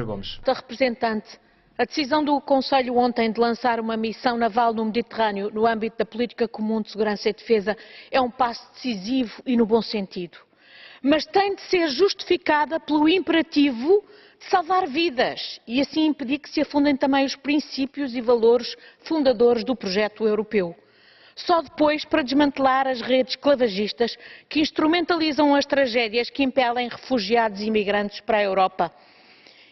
Gomes. Da representante, a decisão do Conselho ontem de lançar uma missão naval no Mediterrâneo no âmbito da Política Comum de Segurança e Defesa é um passo decisivo e no bom sentido. Mas tem de ser justificada pelo imperativo de salvar vidas e assim impedir que se afundem também os princípios e valores fundadores do projeto europeu. Só depois para desmantelar as redes esclavagistas que instrumentalizam as tragédias que impelem refugiados e imigrantes para a Europa.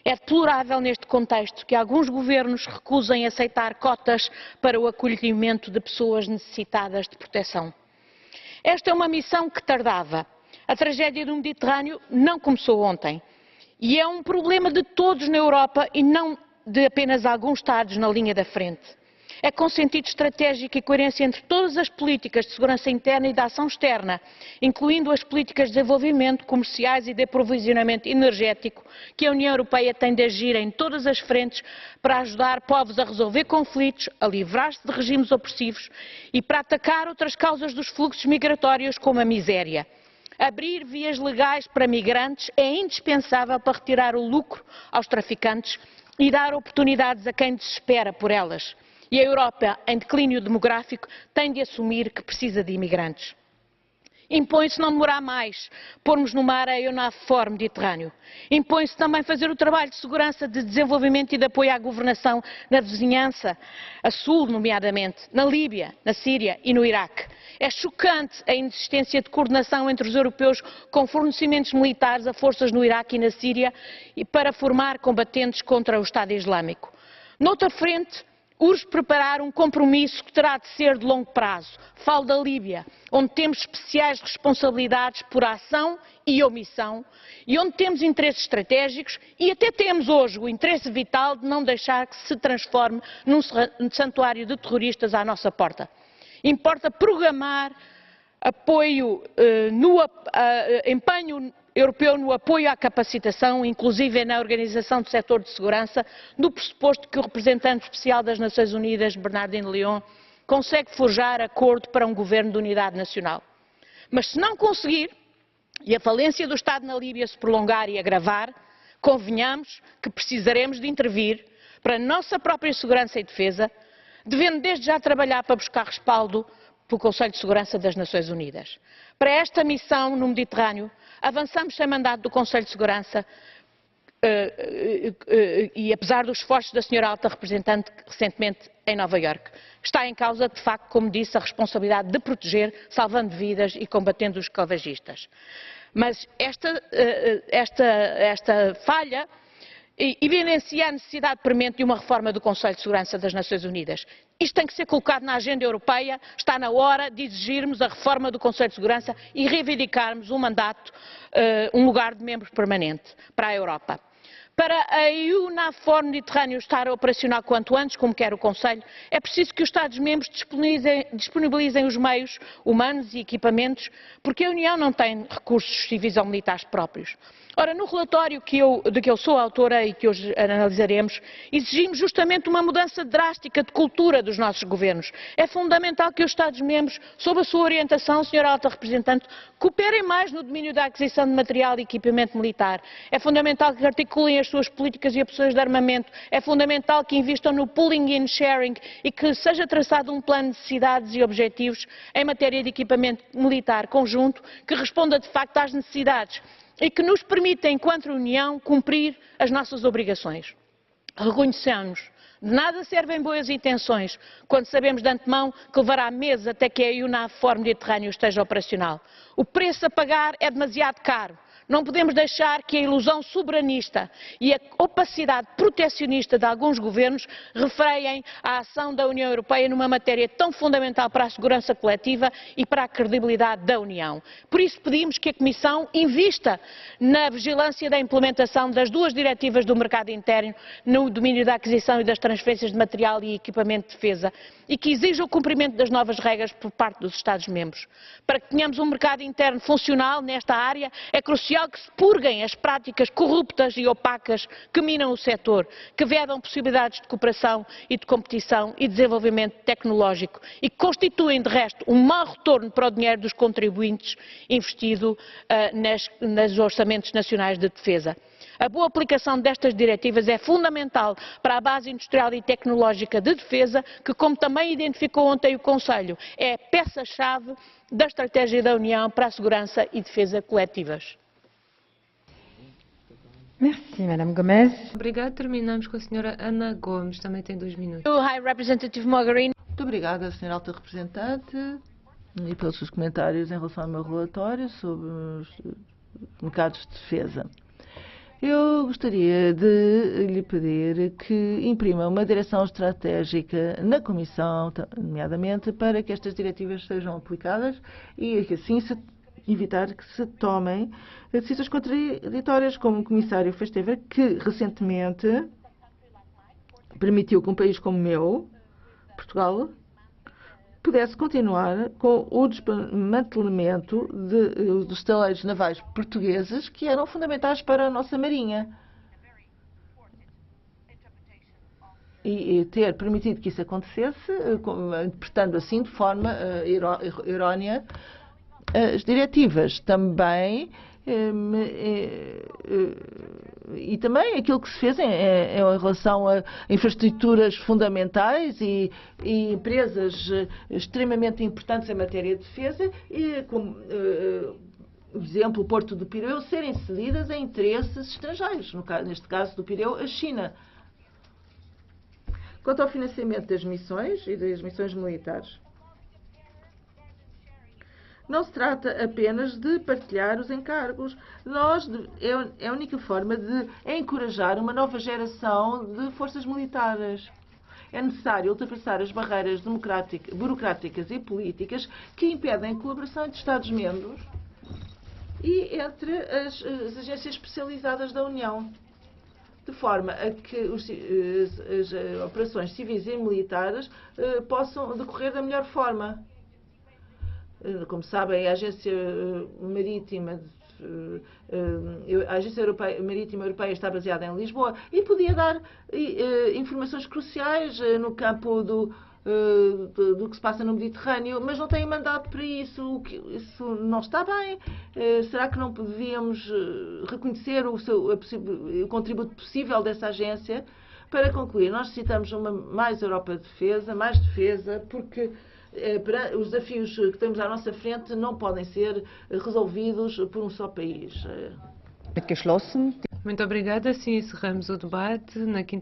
É deplorável neste contexto que alguns governos recusem aceitar cotas para o acolhimento de pessoas necessitadas de proteção. Esta é uma missão que tardava. A tragédia do Mediterrâneo não começou ontem e é um problema de todos na Europa e não de apenas alguns Estados na linha da frente. É com sentido estratégico e coerência entre todas as políticas de segurança interna e de ação externa, incluindo as políticas de desenvolvimento, comerciais e de aprovisionamento energético, que a União Europeia tem de agir em todas as frentes para ajudar povos a resolver conflitos, a livrar-se de regimes opressivos e para atacar outras causas dos fluxos migratórios, como a miséria. Abrir vias legais para migrantes é indispensável para retirar o lucro aos traficantes e dar oportunidades a quem desespera por elas. E a Europa, em declínio demográfico, tem de assumir que precisa de imigrantes. Impõe-se não demorar mais, pormos no mar a EUNAVFOR Mediterrâneo. Impõe-se também fazer o trabalho de segurança, de desenvolvimento e de apoio à governação na vizinhança, a sul, nomeadamente, na Líbia, na Síria e no Iraque. É chocante a inexistência de coordenação entre os europeus com fornecimentos militares a forças no Iraque e na Síria e para formar combatentes contra o Estado Islâmico. Noutra frente, urge preparar um compromisso que terá de ser de longo prazo. Falo da Líbia, onde temos especiais responsabilidades por ação e omissão e onde temos interesses estratégicos e até temos hoje o interesse vital de não deixar que se transforme num santuário de terroristas à nossa porta. Importa programar empenho europeu no apoio à capacitação, inclusive na organização do setor de segurança, no pressuposto que o representante especial das Nações Unidas, Bernardino León, consegue forjar acordo para um governo de unidade nacional. Mas se não conseguir, e a falência do Estado na Líbia se prolongar e agravar, convenhamos que precisaremos de intervir para a nossa própria segurança e defesa, devendo desde já trabalhar para buscar respaldo pelo Conselho de Segurança das Nações Unidas. Para esta missão no Mediterrâneo, avançamos sem mandato do Conselho de Segurança e apesar dos esforços da Sra. Alta Representante recentemente em Nova Iorque. Está em causa, de facto, como disse, a responsabilidade de proteger, salvando vidas e combatendo os esclavagistas. Mas esta falha evidencia a necessidade premente de uma reforma do Conselho de Segurança das Nações Unidas. Isto tem que ser colocado na agenda europeia, está na hora de exigirmos a reforma do Conselho de Segurança e reivindicarmos um mandato, um lugar de membro permanente para a Europa. Para a EUNAVFOR Mediterrâneo estar operacional quanto antes, como quer o Conselho, é preciso que os Estados-membros disponibilizem os meios humanos e equipamentos, porque a União não tem recursos civis ou militares próprios. Ora, no relatório de que eu sou autora e que hoje analisaremos, exigimos justamente uma mudança drástica de cultura dos nossos governos. É fundamental que os Estados-membros, sob a sua orientação, Sra. Alta Representante, cooperem mais no domínio da aquisição de material e equipamento militar. É fundamental que articulem as suas políticas e opções de armamento. É fundamental que invistam no pooling and sharing e que seja traçado um plano de necessidades e objetivos em matéria de equipamento militar conjunto que responda de facto às necessidades e que nos permita, enquanto União, cumprir as nossas obrigações. Reconheçamos, de nada servem boas intenções quando sabemos de antemão que levará meses até que a EUNAVFOR Mediterrâneo esteja operacional. O preço a pagar é demasiado caro. Não podemos deixar que a ilusão soberanista e a opacidade protecionista de alguns governos refreiem a ação da União Europeia numa matéria tão fundamental para a segurança coletiva e para a credibilidade da União. Por isso pedimos que a Comissão invista na vigilância da implementação das duas diretivas do mercado interno no domínio da aquisição e das transferências de material e equipamento de defesa e que exija o cumprimento das novas regras por parte dos Estados-membros. Para que tenhamos um mercado interno funcional nesta área, é crucial que se purguem as práticas corruptas e opacas que minam o setor, que vedam possibilidades de cooperação e de competição e desenvolvimento tecnológico e que constituem, de resto, um mau retorno para o dinheiro dos contribuintes investido nos orçamentos nacionais de defesa. A boa aplicação destas diretivas é fundamental para a base industrial e tecnológica de defesa, que, como também identificou ontem o Conselho, é a peça-chave da estratégia da União para a segurança e defesa coletivas. Merci, Madame Gomes. Obrigada. Terminamos com a senhora Ana Gomes. Também tem 2 minutos. High Representative Mogherini. Muito obrigada, Sra. Alta Representante, e pelos seus comentários em relação ao meu relatório sobre os mercados de defesa. Eu gostaria de lhe pedir que imprima uma direção estratégica na Comissão, nomeadamente, para que estas diretivas sejam aplicadas e que assim se evitar que se tomem decisões contraditórias, como o Comissário Festever, que recentemente permitiu que um país como o meu, Portugal, pudesse continuar com o desmantelamento dos estaleiros navais portugueses que eram fundamentais para a nossa marinha. E ter permitido que isso acontecesse, interpretando assim de forma errónea as diretivas. Também e também aquilo que se fez em relação a infraestruturas fundamentais e empresas extremamente importantes em matéria de defesa, e como por exemplo o Porto do Pireu, serem cedidas a interesses estrangeiros, neste caso do Pireu, a China. Quanto ao financiamento das missões e das missões militares, não se trata apenas de partilhar os encargos. É a única forma de encorajar uma nova geração de forças militares. É necessário ultrapassar as barreiras burocráticas e políticas que impedem a colaboração entre Estados-membros e entre as agências especializadas da União, de forma a que as operações civis e militares possam decorrer da melhor forma. Como sabem, a Agência Marítima Marítima Europeia está baseada em Lisboa e podia dar informações cruciais no campo do que se passa no Mediterrâneo, mas não tem mandato para isso. Isso não está bem. Será que não devíamos reconhecer o contributo possível dessa agência? Para concluir, nós necessitamos mais Europa de defesa, mais defesa, porque os desafios que temos à nossa frente não podem ser resolvidos por um só país. Geschlossen. Muito obrigada. Assim encerramos o debate. Na quinta